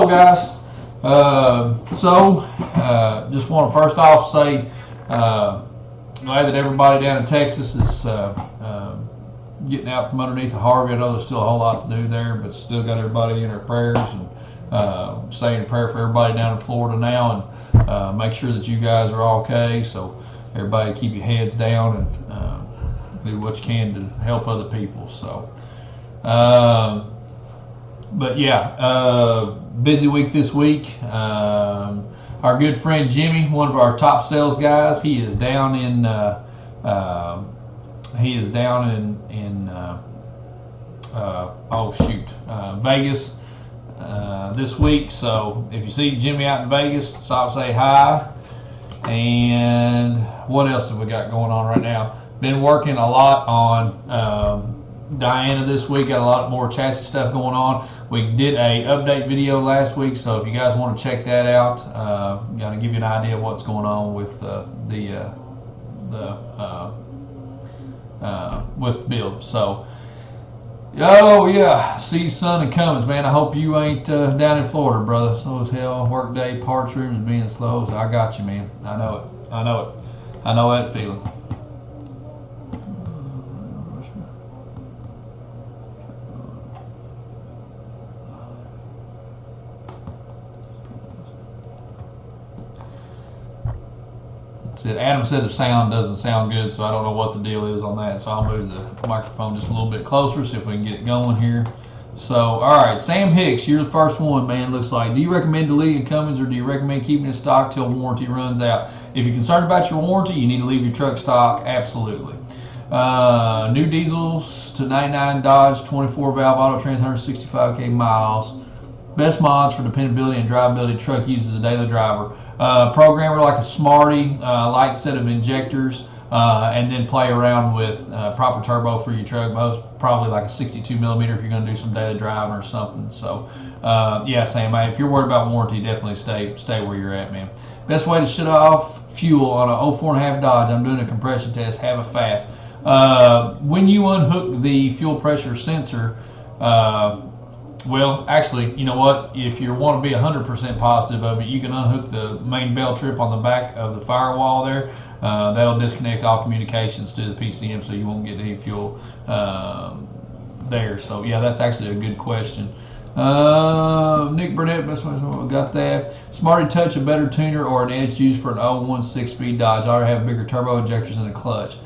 hello guys. Just want to first off say glad that everybody down in Texas is getting out from underneath the Harvey. I know there's still a whole lot to do there, but still got everybody in their prayers, and saying a prayer for everybody down in Florida now, and make sure that you guys are all okay. So everybody keep your heads down and do what you can to help other people. So but yeah, busy week this week. Our good friend Jimmy, one of our top sales guys, he is down in Vegas this week. So if you see Jimmy out in Vegas, stop, say hi. And what else have we got going on right now? Been working a lot on Diana this week. Got a lot more chassis stuff going on. We did a update video last week, so if you guys want to check that out, gonna give you an idea of what's going on with with build. So, oh yeah, see sun and Cummins, man. I hope you ain't down in Florida, brother. Slow as hell. Work day, parts room is being slow. So I got you, man. I know it. I know it. I know that feeling. Adam said the sound doesn't sound good, so I don't know what the deal is on that. So I'll move the microphone just a little bit closer, see if we can get it going here. So, all right, Sam Hicks, you're the first one, man, looks like. Do you recommend deleting Cummins, or do you recommend keeping it in stock till warranty runs out? If you're concerned about your warranty, you need to leave your truck stock, absolutely. New diesels to 99 Dodge, 24 valve auto trans, 165K miles. Best mods for dependability and drivability. Truck uses a daily driver. Programmer like a Smarty, light set of injectors, and then play around with proper turbo for your truck. Probably like a 62 millimeter if you're going to do some daily driving or something. So yeah, Sam, if you're worried about warranty, definitely stay where you're at, man. Best way to shut off fuel on a 04.5 Dodge. I'm doing a compression test. Have it fast. When you unhook the fuel pressure sensor, well, actually, you know what? If you want to be 100% positive of it, you can unhook the main bell trip on the back of the firewall there. That'll disconnect all communications to the PCM, so you won't get any fuel there. So, yeah, that's actually a good question. Nick Burnett, got that. Smarty Touch, a better tuner or an edge used for an 01 6-speed Dodge? I already have bigger turbo injectors and a clutch.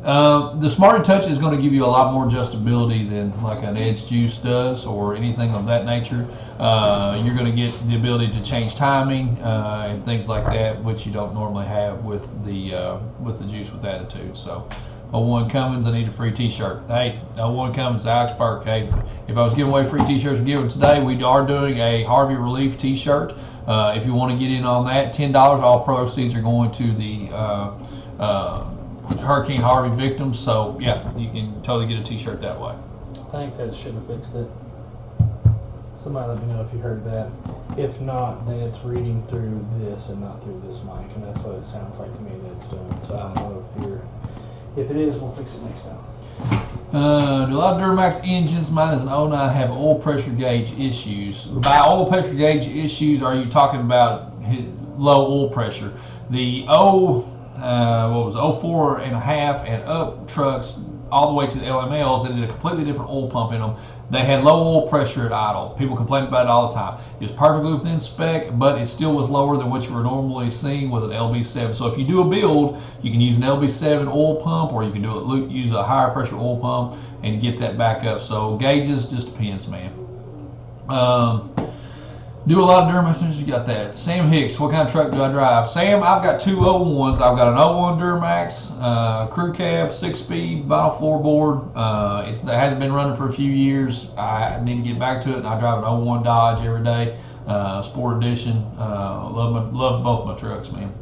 The Smarty Touch is going to give you a lot more adjustability than like an Edge Juice does or anything of that nature. You're going to get the ability to change timing and things like that, which you don't normally have with the Juice with Attitude. So, 01 Cummins, I need a free T-shirt. Hey, 01 Cummins, Alex Burke. Hey, if I was giving away free T-shirts to give them today, we are doing a Harvey Relief T-shirt. If you want to get in on that, $10. All proceeds are going to the Hurricane Harvey victims. So yeah, you can totally get a T-shirt that way. I think that should have fixed it. Somebody let me know if you heard that. If not, then it's reading through this and not through this mic, and that's what it sounds like to me that it's doing. So I don't know if it is, we'll fix it next time. Do a lot of Duramax engines, mine is an 09, have oil pressure gauge issues. By oil pressure gauge issues, are you talking about low oil pressure? The 04 and a half and up trucks all the way to the LMLs, they did a completely different oil pump in them. They had low oil pressure at idle. People complained about it all the time. It was perfectly within spec, but it still was lower than what you were normally seeing with an LB7. So if you do a build, you can use an LB7 oil pump, or you can use a higher pressure oil pump and get that back up. So gauges just depends, man. Do a lot of Duramax. You got that. Sam Hicks, what kind of truck do I drive? Sam, I've got two 01s. I've got an 01 Duramax, crew cab, 6-speed, vinyl floorboard. It hasn't been running for a few years. I need to get back to it. I drive an 01 Dodge every day, Sport Edition. Love both my trucks, man.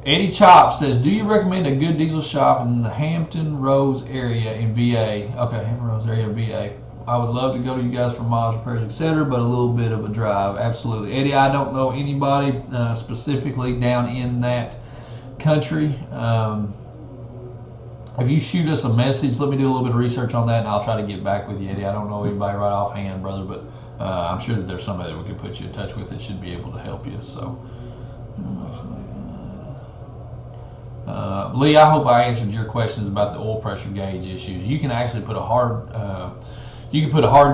Eddie Chop says, do you recommend a good diesel shop in the Hampton Roads area in VA? Okay, Hampton Roads area in VA. I would love to go to you guys for miles, repairs, etc., but a little bit of a drive. Absolutely. Eddie, I don't know anybody specifically down in that country. If you shoot us a message, let me do a little bit of research on that, and I'll try to get back with you, Eddie. I don't know anybody right offhand, brother, but I'm sure that there's somebody that we can put you in touch with that should be able to help you. So, Lee, I hope I answered your questions about the oil pressure gauge issues. You can actually put a hard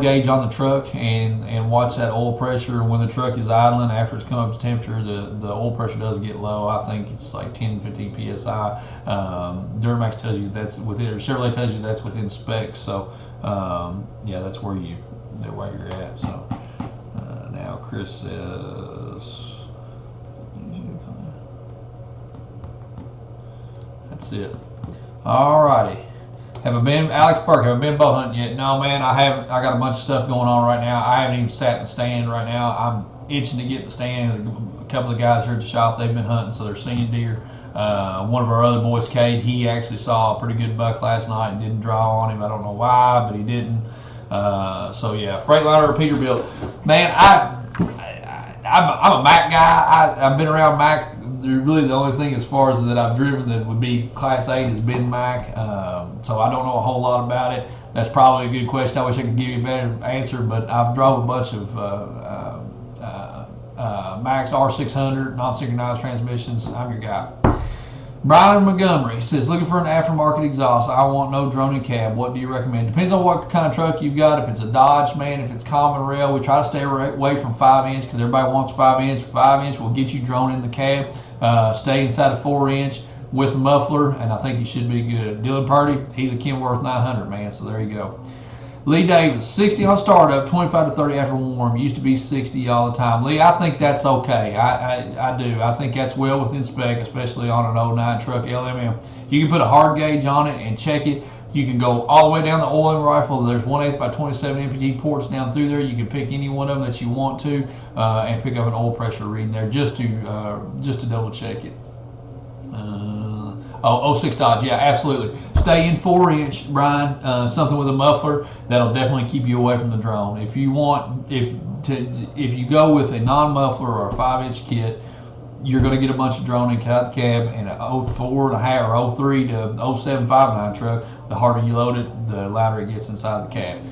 gauge on the truck and watch that oil pressure. When the truck is idling, after it's come up to temperature, the oil pressure does get low. I think it's like 10, 15 psi. Duramax tells you that's within, or Chevrolet tells you that's within specs. So yeah, that's where you're at. So now Chris says, that's it. Alrighty. Alex Burke, have I been bow hunting yet? No, man, I haven't. I got a bunch of stuff going on right now. I haven't even sat in the stand right now. I'm itching to get in the stand. A couple of guys here at the shop, they've been hunting, so they're seeing deer. One of our other boys, Cade, he actually saw a pretty good buck last night and didn't draw on him. I don't know why, but he didn't. So yeah, Freightliner or Peterbilt. Man, I'm a Mack guy. I've been around Mack. Really, the only thing as far as that I've driven that would be Class 8 has been Mack. So I don't know a whole lot about it. That's probably a good question. I wish I could give you a better answer, but I've drove a bunch of Mack's R600 non-synchronized transmissions. I'm your guy. Brian Montgomery says, looking for an aftermarket exhaust. I want no drone and cab. What do you recommend? Depends on what kind of truck you've got. If it's a Dodge, man, if it's common rail, we try to stay away from 5-inch because everybody wants 5-inch. 5-inch will get you drone in the cab. Stay inside a 4-inch with a muffler, and I think you should be good. Dylan Purdy, he's a Kenworth 900, man, so there you go. Lee Davis, 60 on startup, 25 to 30 after warm. Used to be 60 all the time. Lee, I think that's okay. I do. I think that's well within spec, especially on an 09 truck LMM. You can put a hard gauge on it and check it. You can go all the way down the oiling rifle. There's 1/8 by 27 MPG ports down through there. You can pick any one of them that you want to and pick up an oil pressure reading there just to double check it. 06 Dodge, yeah, absolutely. Stay in 4-inch, Brian. Something with a muffler that'll definitely keep you away from the drone. If you go with a non-muffler or a 5-inch kit, you're going to get a bunch of drone in the cab. And an 04.5 or 03 to 07 5.9 truck, the harder you load it, the louder it gets inside the cab,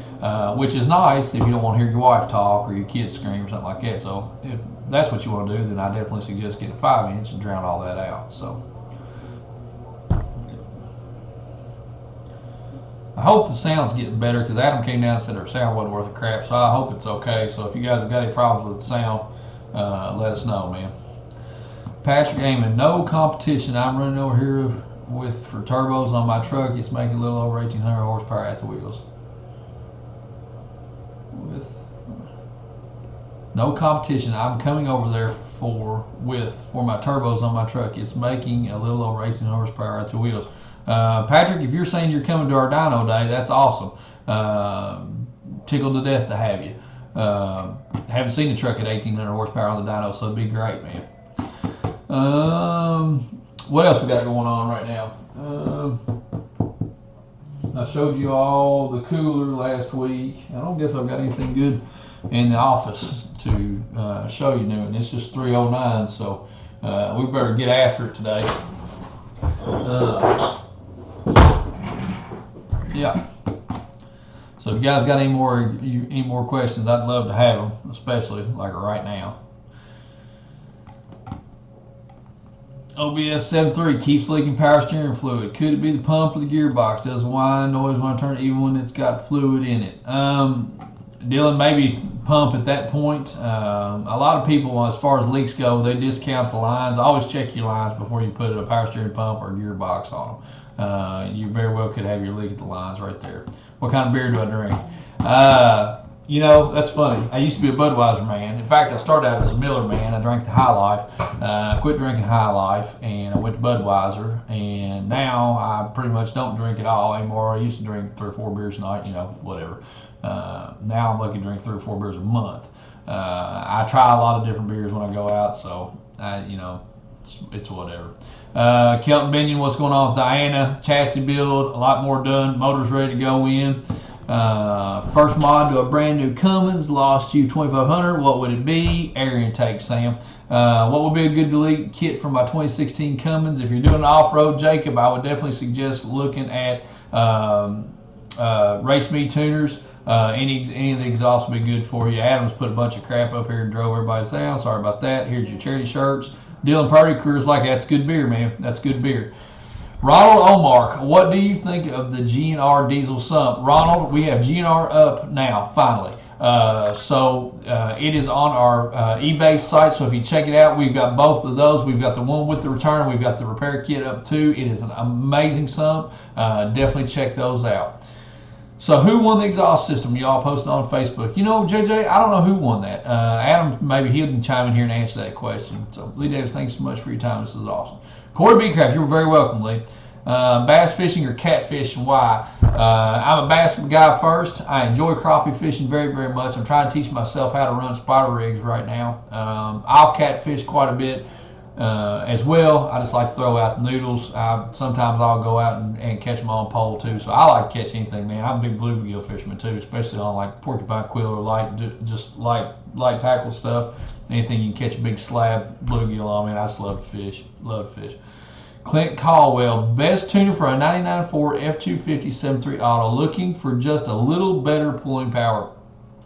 which is nice if you don't want to hear your wife talk or your kids scream or something like that. So if that's what you want to do, then I definitely suggest getting a 5-inch and drown all that out. So I hope the sound's getting better because Adam came down and said our sound wasn't worth a crap, so I hope it's okay. So if you guys have got any problems with the sound, let us know, man. Patrick Amon, no competition. I'm running over here for turbos on my truck. It's making a little over 1,800 horsepower at the wheels. With no competition, I'm coming over there for my turbos on my truck. It's making a little over 1,800 horsepower at the wheels. Patrick, if you're saying you're coming to our dyno day, that's awesome. Tickled to death to have you. Haven't seen a truck at 1,800 horsepower on the dyno, so it'd be great, man. What else we got going on right now? I showed you all the cooler last week. I don't guess I've got anything good in the office to show you new, and it's just 309, so we better get after it today. Yeah. So if you guys got any more questions, I'd love to have them, especially like right now. OBS 7.3 keeps leaking power steering fluid. Could it be the pump or the gearbox? Does whine noise when I turn it even when it's got fluid in it? Dylan, maybe pump at that point. A lot of people, as far as leaks go, they discount the lines. Always check your lines before you put a power steering pump or gearbox on them. You very well could have your leak at the lines right there. What kind of beer do I drink? You know, that's funny. I used to be a Budweiser man. In fact, I started out as a Miller man. I drank the High Life. I quit drinking High Life, and I went to Budweiser. And now I pretty much don't drink at all anymore. I used to drink 3 or 4 beers a night, you know, whatever. Now I'm lucky to drink 3 or 4 beers a month. I try a lot of different beers when I go out, so you know, it's whatever. Kelton Binion, what's going on with Diana? Chassis build, a lot more done. Motor's ready to go in. First mod to a brand new Cummins, lost you 2,500. What would it be? Air intake, Sam. What would be a good delete kit for my 2016 Cummins? If you're doing off-road, Jacob, I would definitely suggest looking at Race Me tuners. Any of the exhaust will be good for you. Adams put a bunch of crap up here and drove everybody down. Sorry about that. Here's your charity shirts. Dylan Purdy, Coors Light. That's good beer, man. That's good beer. Ronald Omar, what do you think of the GNR diesel sump? Ronald, we have GNR up now, finally. It is on our eBay site, so if you check it out, we've got both of those. We've got the one with the return, we've got the repair kit up too. It is an amazing sump. Definitely check those out. So who won the exhaust system? Y'all posted on Facebook. You know, JJ, I don't know who won that. Adam, maybe he can chime in here and answer that question. So Lee Davis, thanks so much for your time. This is awesome. Corey Beecraft, you're very welcome, Lee. Bass fishing or catfish, and why? I'm a bass guy first. I enjoy crappie fishing very, very much. I'm trying to teach myself how to run spider rigs right now. I'll catfish quite a bit as well. I just like to throw out the noodles. Sometimes I'll go out and catch my own pole too. So I like to catch anything, man. I'm a big bluegill fisherman too, especially on like porcupine quill or light tackle stuff. Anything you can catch a big slab bluegill on, man. I just love to fish. Love to fish. Clint Caldwell, best tuner for a 99 Ford F250 7.3 auto, looking for just a little better pulling power.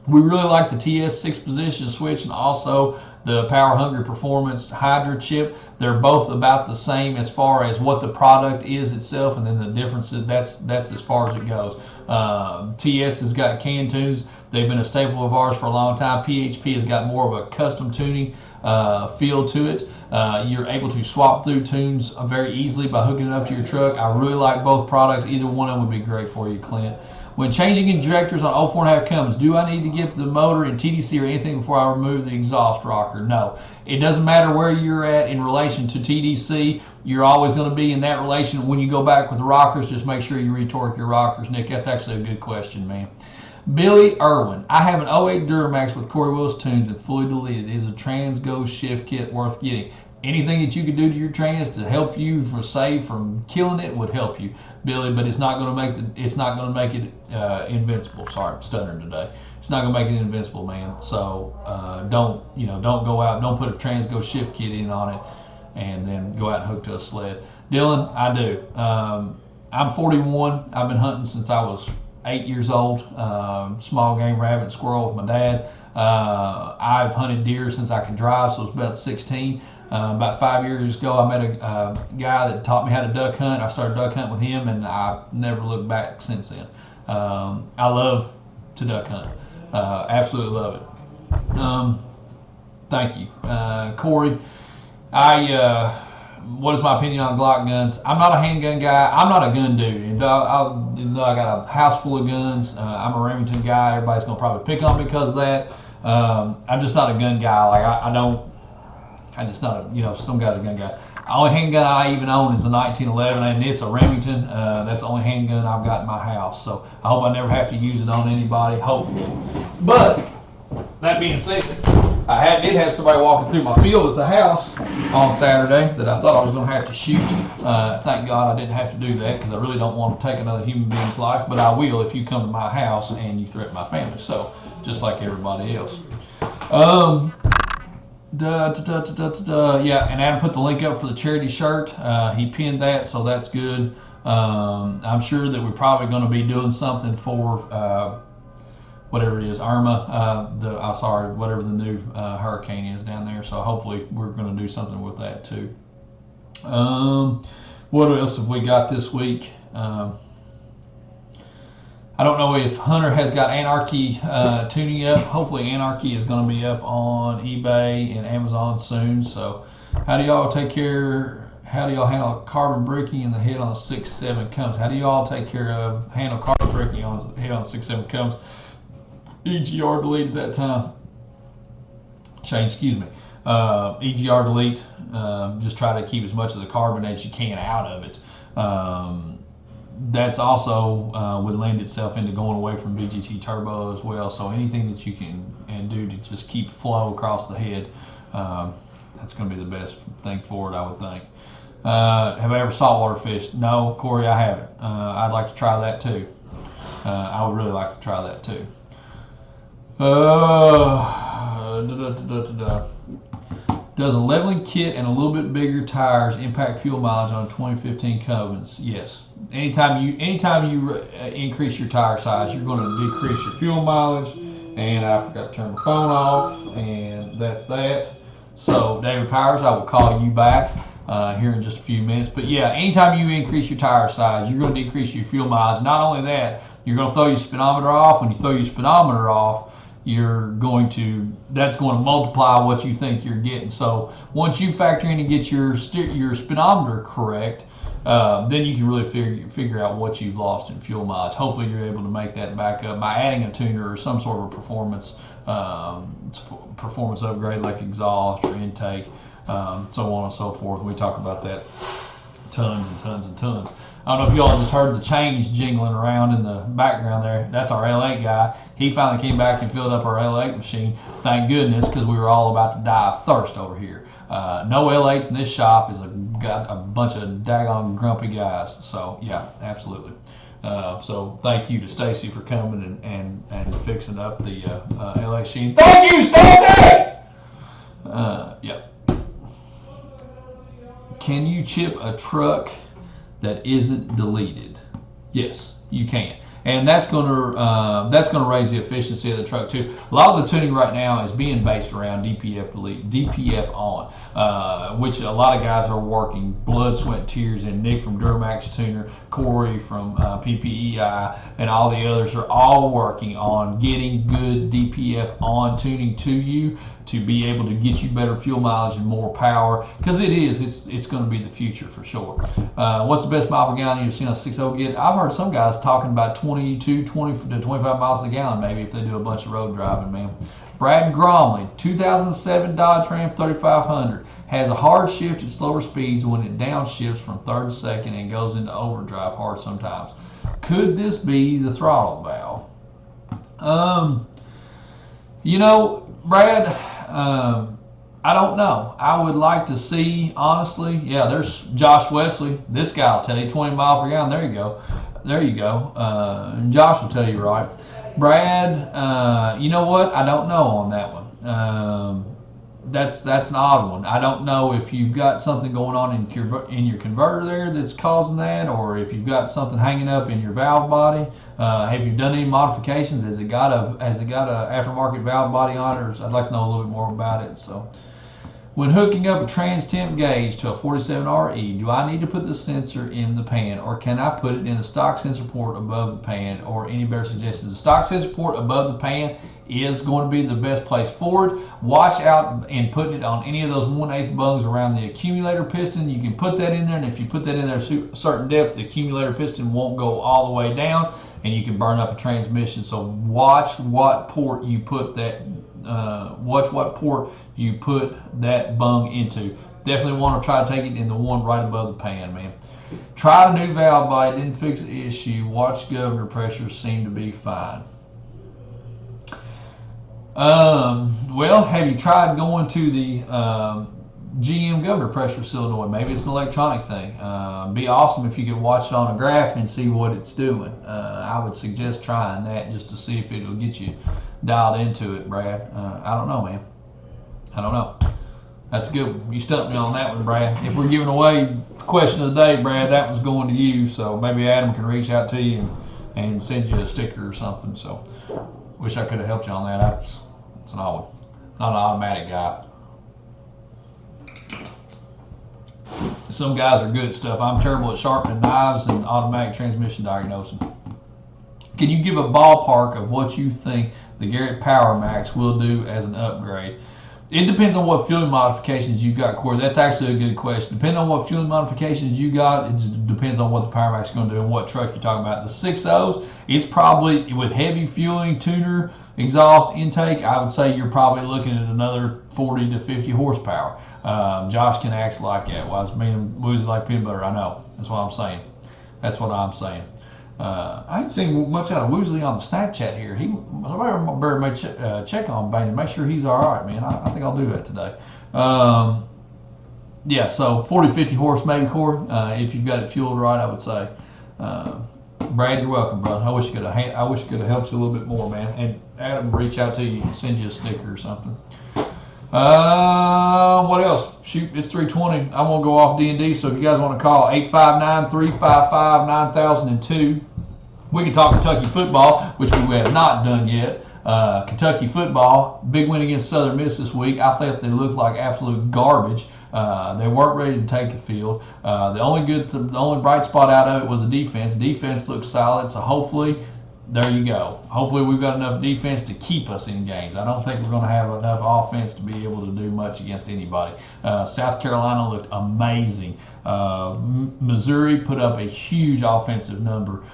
We really like the TS 6-position switch and also the Power Hungry Performance Hydra chip. They're both about the same as far as what the product is itself, and then the differences, that's as far as it goes. TS has got can tunes. They've been a staple of ours for a long time. PHP has got more of a custom tuning feel to it. You're able to swap through tunes very easily by hooking it up to your truck. I really like both products. Either one of them would be great for you, Clint. When changing injectors on 04.5 Cummins, do I need to get the motor in TDC or anything before I remove the exhaust rocker? No. It doesn't matter where you're at in relation to TDC. You're always going to be in that relation. When you go back with the rockers, just make sure you retorque your rockers. Nick, that's actually a good question, man. Billy Irwin, I have an 08 Duramax with Corey Willis tunes and fully deleted. Is a Transgo shift kit worth getting? Anything that you could do to your trans to help you from killing it would help you, Billy. But it's not going to make it invincible. Sorry, I'm stuttering today. It's not going to make it invincible, man. So don't go out, don't put a Transgo shift kit in on it, and then go out and hook to a sled. Dylan, I do. I'm 41. I've been hunting since I was 8 years old. Small game, rabbit, and squirrel with my dad. I've hunted deer since I could drive, so it's about 16. About 5 years ago, I met a guy that taught me how to duck hunt. I started duck hunting with him, and I never looked back since then. I love to duck hunt. Absolutely love it. Thank you. Corey, what is my opinion on Glock guns? I'm not a handgun guy. I'm not a gun dude. Even though I got a house full of guns, I'm a Remington guy. Everybody's going to probably pick on me because of that. I'm just not a gun guy. I'm just not some guy's a gun guy. The only handgun I even own is a 1911, and it's a Remington. That's the only handgun I've got in my house. So I hope I never have to use it on anybody, hopefully. But that being said, I did have somebody walking through my field at the house on Saturday that I thought I was going to have to shoot. Thank God I didn't have to do that, because I really don't want to take another human being's life, but I will if you come to my house and you threaten my family. So just like everybody else. Yeah, and Adam put the link up for the charity shirt. He pinned that, so that's good. I'm sure that we're probably going to be doing something for whatever it is, Irma, whatever the new hurricane is down there. So hopefully we're going to do something with that too. What else have we got this week? I don't know if Hunter has got Anarchy tuning up. Hopefully Anarchy is going to be up on eBay and Amazon soon. So how do y'all handle carbon braking in the head on the 6.7 Cummins? How do y'all handle carbon braking on the head on the 6.7 Cummins? EGR delete at that time. Shane, excuse me. EGR delete. Just try to keep as much of the carbon as you can out of it. That's also would lend itself into going away from BGT turbo as well. So anything that you can do to just keep flow across the head, that's going to be the best thing for it, I would think. Have I ever saltwater fished? No, Corey, I haven't. I'd like to try that too. I would really like to try that too. Does a leveling kit and a little bit bigger tires impact fuel mileage on 2015 Cummins? Yes. Anytime you increase your tire size, you're going to decrease your fuel mileage. And I forgot to turn my phone off, and that's that. So David Powers, I will call you back here in just a few minutes. But yeah, anytime you increase your tire size, you're going to decrease your fuel mileage. Not only that, you're going to throw your speedometer off. When you throw your speedometer off, that's going to multiply what you think you're getting. So once you factor in and get your speedometer correct, then you can really figure out what you've lost in fuel mileage. Hopefully you're able to make that back up by adding a tuner or some sort of performance upgrade like exhaust or intake, so on and so forth. We talk about that tons and tons and tons. I don't know if y'all just heard the chains jingling around in the background there. That's our L8 guy. He finally came back and filled up our L8 machine. Thank goodness, because we were all about to die of thirst over here. No L8s in this shop. Got a bunch of daggone grumpy guys. So yeah, absolutely. So thank you to Stacy for coming and fixing up the L8 machine. Thank you, Stacy. Yep. Can you chip a truck that isn't deleted? Yes, you can, and that's going to raise the efficiency of the truck too. A lot of the tuning right now is being based around DPF delete, DPF on, which a lot of guys are working blood, sweat, tears. And Nick from Duramax Tuner, Corey from PPEI, and all the others are all working on getting good DPF on tuning to you to be able to get you better fuel mileage and more power, because it's going to be the future for sure. What's the best mile per gallon you've seen a 6.0 get? I've heard some guys talking about 20 to 25 miles a gallon maybe if they do a bunch of road driving, man. Brad Gromley, 2007 Dodge Ram 3500, has a hard shift at slower speeds when it downshifts from third to second and goes into overdrive hard sometimes. Could this be the throttle valve? Brad, I don't know. I would like to see, honestly. Yeah, there's Josh Wesley. This guy will tell you 20 miles per gallon. There you go. And Josh will tell you right. Brad, you know what? I don't know on that one. That's an odd one. I don't know if you've got something going on in your converter there that's causing that, or if you've got something hanging up in your valve body. Have you done any modifications? Has it got a aftermarket valve body on it? I'd like to know a little bit more about it. So, when hooking up a trans temp gauge to a 47RE, do I need to put the sensor in the pan, or can I put it in a stock sensor port above the pan, or any better suggestions? The stock sensor port above the pan is going to be the best place for it. Watch out and putting it on any of those 1/8 bungs around the accumulator piston. You can put that in there, and if you put that in there a certain depth, the accumulator piston won't go all the way down, and you can burn up a transmission. So watch what port you put that. Watch what port you put that bung into. Definitely want to try to take it in the one right above the pan, man. Tried a new valve body, didn't fix the issue. Watch governor pressure, seemed to be fine. Well, have you tried going to the GM governor pressure solenoid? Maybe it's an electronic thing. Be awesome if you could watch it on a graph and see what it's doing. I would suggest trying that just to see if it'll get you dialed into it, Brad. I don't know, man. I don't know. That's a good one. You stumped me on that one, Brad. If we're giving away question of the day, Brad, that one's going to you. So maybe Adam can reach out to you and send you a sticker or something. So wish I could have helped you on that. It's an odd one. Not an automatic guy. Some guys are good at stuff. I'm terrible at sharpening knives and automatic transmission diagnosing. Can you give a ballpark of what you think the Garrett Power Max will do as an upgrade? It depends on what fueling modifications you've got, Corey. That's actually a good question. Depending on what fueling modifications you got, it just depends on what the Power Max is going to do and what truck you're talking about. The 6.0s, it's probably, with heavy fueling, tuner, exhaust, intake, I would say you're probably looking at another 40 to 50 horsepower. Josh can act like that. Well, I was being woozy like peanut butter. I know. That's what I'm saying. I ain't seen much out of Woosley on the Snapchat here. Somebody better check on Bane and make sure he's all right, man. I think I'll do that today. Yeah, so 40, 50 horse maybe, Corey, if you've got it fueled right, I would say. Brad, you're welcome, brother. I wish I could have helped you a little bit more, man. And Adam will reach out to you and send you a sticker or something. What else? Shoot, it's 3:20. I'm gonna go off D&D. So if you guys want to call 859-355-9002, we can talk Kentucky football, which we have not done yet. Kentucky football, big win against Southern Miss this week. I thought they looked like absolute garbage. They weren't ready to take the field. The only bright spot out of it was the defense. Defense looked solid, so hopefully, there you go. Hopefully we've got enough defense to keep us in games. I don't think we're going to have enough offense to be able to do much against anybody. South Carolina looked amazing. Missouri put up a huge offensive number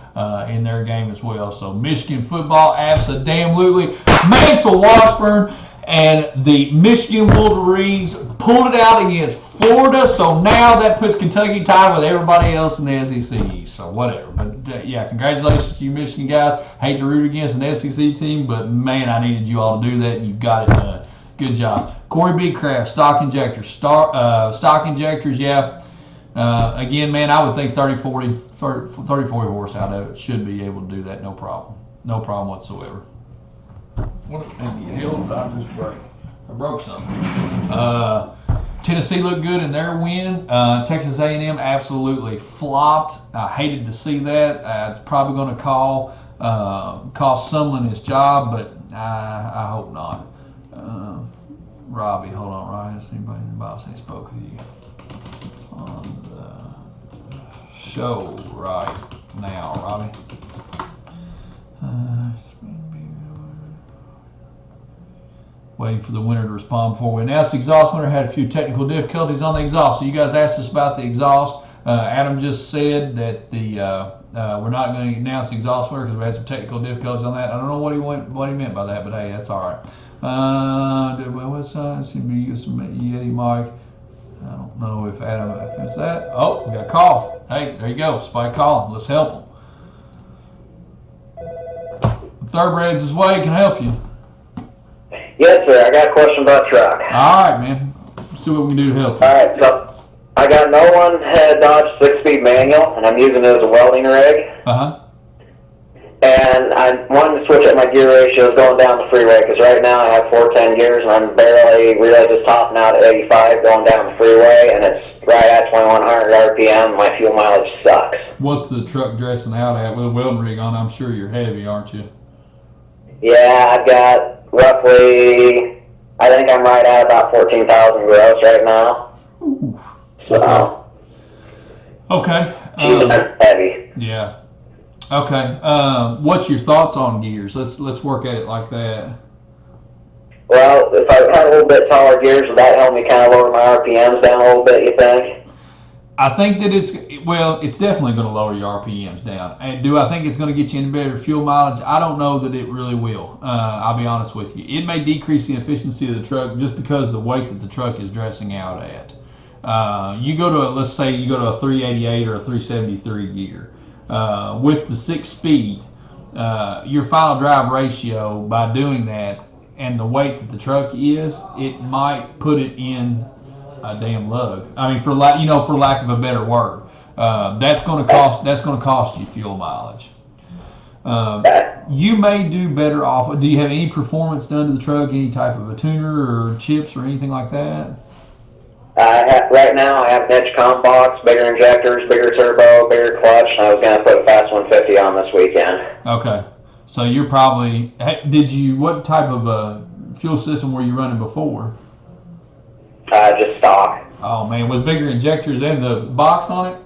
in their game as well. So Michigan football, absolutely. Mansell Washburn and the Michigan Wolverines pulled it out against Florida, so now that puts Kentucky tied with everybody else in the SEC. So whatever. But yeah, congratulations to you Michigan guys. Hate to root against an SEC team, but man, I needed you all to do that, and you got it done. Good job. Corey B. Kraft, stock injectors. Stock injectors, yeah. Again, man, I would think 30-40 horse out of it should be able to do that, no problem. No problem whatsoever. What in the hell did I just break? I broke something. Tennessee looked good in their win. Texas A&M absolutely flopped. I hated to see that. It's probably going to cost Sumlin his job, but I hope not. Robbie, hold on, Ryan. Has anybody in the box ain't spoke with you on the show right now, Robbie? Waiting for the winner to respond before we announce the exhaust winner. Had a few technical difficulties on the exhaust. So you guys asked us about the exhaust. Adam just said that we're not going to announce the exhaust winner because we had some technical difficulties on that. I don't know what he meant by that, but hey, that's all right. What size? Yeti mic. I don't know if Adam, if it's that. Oh, we got a call. Hey, there you go. Somebody calling. Let's help him. Thoroughbreds is way can help you. Yes, sir. I got a question about truck. All right, man. Let's see what we can do to help you. All right, so I got an 01 head Dodge 6-speed manual, and I'm using it as a welding rig. Uh-huh. And I wanted to switch up my gear ratios going down the freeway, because right now I have 410 gears, and I'm barely really just topping out at 85 going down the freeway, and it's right at 2100 RPM. My fuel mileage sucks. What's the truck dressing out at with a welding rig on? I'm sure you're heavy, aren't you? Yeah, I've got roughly, I think I'm right at about 14,000 gross right now. Ooh. So. Okay. Heavy. Yeah. Okay. What's your thoughts on gears? Let's work at it like that. Well, if I had a little bit taller gears, would that help me kind of lower my RPMs down a little bit, you think? I think that it's definitely going to lower your RPMs down. And do I think it's going to get you into better fuel mileage? I don't know that it really will. I'll be honest with you. It may decrease the efficiency of the truck just because of the weight that the truck is dressing out at. Let's say you go to a 388 or a 373 gear. With the 6-speed, your final drive ratio, by doing that, and the weight that the truck is, it might put it in a damn lug. I mean, for lack of a better word, that's going to cost you fuel mileage. You may do better off. Do you have any performance done to the truck? Any type of a tuner or chips or anything like that? Right now, I have an edge comp box, bigger injectors, bigger turbo, bigger clutch, and I was going to put a fast 150 on this weekend. Okay, so you're probably. What type of fuel system were you running before? Just stock. Oh man, with bigger injectors and the box on it?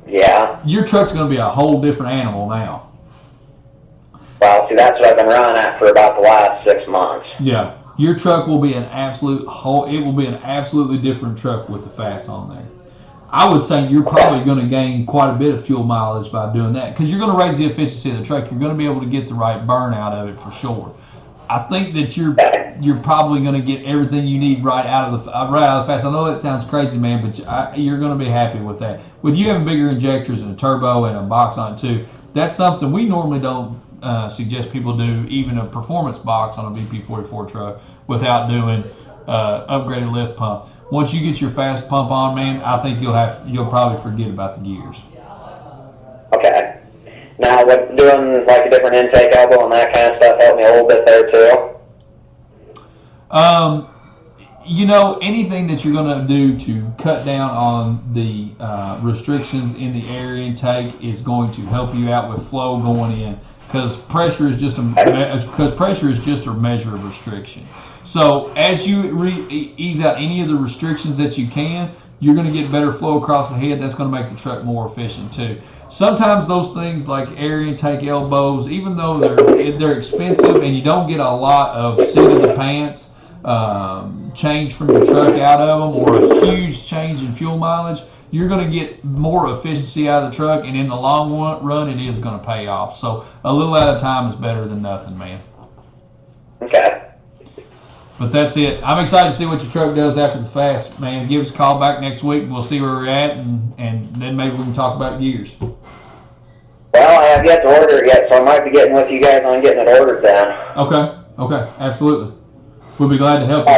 Yeah. Your truck's going to be a whole different animal now. Well, see, that's what I've been running at for about the last 6 months. Yeah. Your truck will be absolutely different truck with the fast on there. I would say you're probably going to gain quite a bit of fuel mileage by doing that because you're going to raise the efficiency of the truck. You're going to be able to get the right burn out of it for sure. I think that you're probably going to get everything you need right out of the fast. I know that sounds crazy, man, but you're going to be happy with that. With you having bigger injectors and a turbo and a box on it too, that's something we normally don't suggest people do, even a performance box on a VP44 truck without doing upgraded lift pump. Once you get your fast pump on, man, I think you'll probably forget about the gears. Okay. Now, with doing like a different intake elbow and that kind of stuff help me a little bit there too? anything that you're going to do to cut down on the restrictions in the air intake is going to help you out with flow going in, because pressure is just a measure of restriction. So as you ease out any of the restrictions that you can, you're going to get better flow across the head. That's going to make the truck more efficient too. Sometimes those things like air intake elbows, even though they're expensive and you don't get a lot of seat of the pants change from your truck out of them, or a huge change in fuel mileage, you're going to get more efficiency out of the truck, and in the long run, it is going to pay off. So a little at a time is better than nothing, man. Okay. But that's it. I'm excited to see what your truck does after the fast, man. Give us a call back next week, and we'll see where we're at, and then maybe we can talk about gears. Well, I have yet to order it yet, so I might be getting with you guys on getting it ordered then. Okay, absolutely. We'll be glad to help you.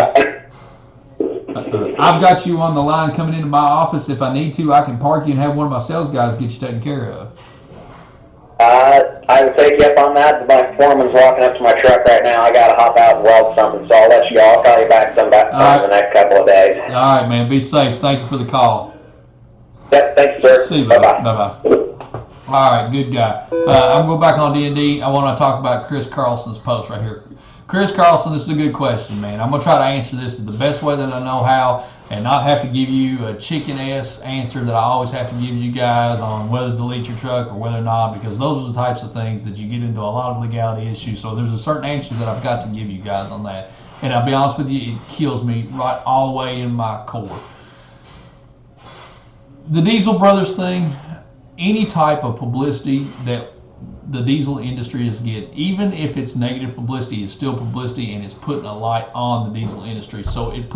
I've got you on the line coming into my office. If I need to, I can park you and have one of my sales guys get you taken care of. I would take you up on that. My foreman's walking up to my truck right now. I got to hop out and weld something, so I'll let you go. I'll call you back sometime in the next couple of days. All right, man. Be safe. Thank you for the call. Yep, thank you, sir. See you, Bye-bye. Bye-bye. All right, good guy. I'm going back on D&D. I want to talk about Chris Carlson's post right here. Chris Carlson, this is a good question, man. I'm going to try to answer this the best way that I know how, and not have to give you a chicken-ass answer that I always have to give you guys on whether to delete your truck or whether or not, because those are the types of things that you get into a lot of legality issues. So there's a certain answer that I've got to give you guys on that. And I'll be honest with you, it kills me right all the way in my core. The Diesel Brothers thing, any type of publicity that the diesel industry is getting, even if it's negative publicity, it's still publicity, and it's putting a light on the diesel industry. So it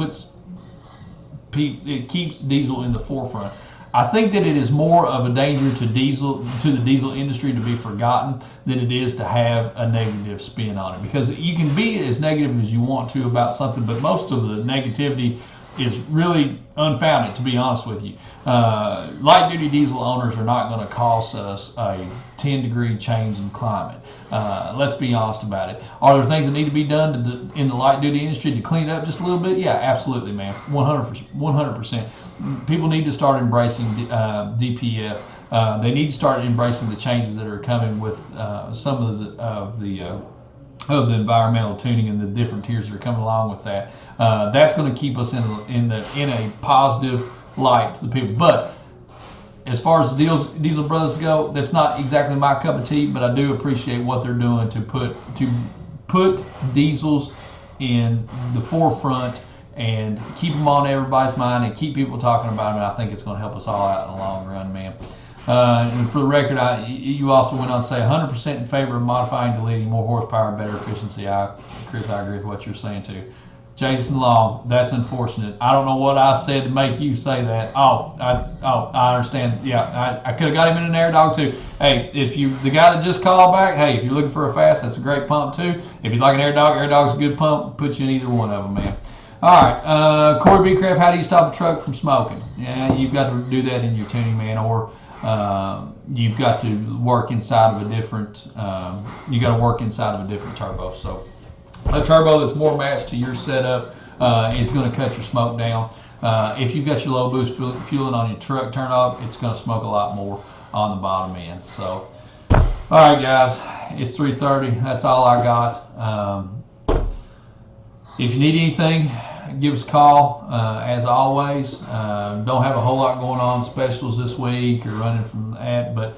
keeps diesel in the forefront. I think that it is more of a danger to the diesel industry to be forgotten than it is to have a negative spin on it, because you can be as negative as you want to about something, but most of the negativity is really unfounded, to be honest with you. Light duty diesel owners are not going to cost us a 10-degree change in climate. Let's be honest about it. Are there things that need to be done in the light duty industry to clean it up just a little bit? Yeah, absolutely, man. 100%. People need to start embracing DPF. They need to start embracing the changes that are coming with some of the environmental tuning and the different tiers that are coming along with that. That's going to keep us in a positive light to the people. But as far as the Diesel Brothers go, that's not exactly my cup of tea, but I do appreciate what they're doing to put diesels in the forefront and keep them on everybody's mind and keep people talking about them. And I think it's going to help us all out in the long run, man. And for the record, you also went on to say 100% in favor of modifying, deleting, more horsepower, better efficiency. Chris, I agree with what you're saying too. Jason Long, that's unfortunate. I don't know what I said to make you say that. I understand. Yeah, I could have got him in an air dog too. Hey, the guy that just called back, hey, if you're looking for a fast, that's a great pump too. If you'd like an air dog's a good pump. Put you in either one of them, man. All right, Corey B. Craft, how do you stop a truck from smoking? Yeah, you've got to do that in your tuning, man, or you've got to work inside of a different. You got to work inside of a different turbo. So a turbo that's more matched to your setup is going to cut your smoke down. If you've got your low boost fueling on your truck turned off, it's going to smoke a lot more on the bottom end. So, all right, guys, it's 3:30. That's all I got. If you need anything, give us a call. As always, don't have a whole lot going on specials this week or running from that, but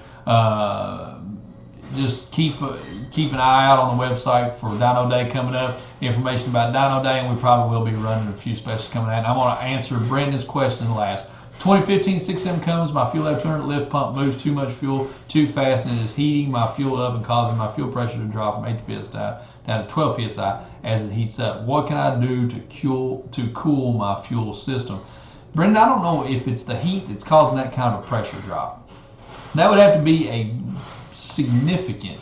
just keep an eye out on the website for Dyno Day coming up. Information about Dyno Day, and we probably will be running a few specials coming out. I want to answer Brendan's question last. 2015 6M Cummins, my fuel F200 lift pump moves too much fuel too fast, and it is heating my fuel up and causing my fuel pressure to drop from 8 psi down to 12 psi as it heats up. What can I do to cool my fuel system? Brendan, I don't know if it's the heat that's causing that kind of a pressure drop. That would have to be a significant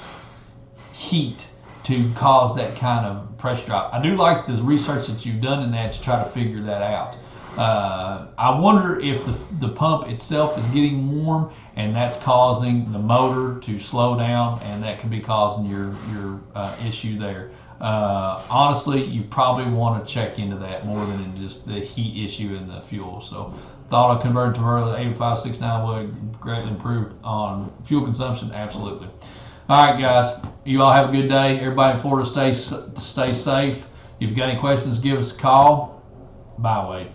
heat to cause that kind of pressure drop. I do like the research that you've done in that to try to figure that out. I wonder if the pump itself is getting warm and that's causing the motor to slow down, and that could be causing your issue there. Honestly, you probably want to check into that more than in just the heat issue in the fuel. So thought a converter to 8569 would greatly improve on fuel consumption. Absolutely. All right, guys, you all have a good day. Everybody in Florida, stay safe. If you've got any questions, give us a call. Bye, Wade.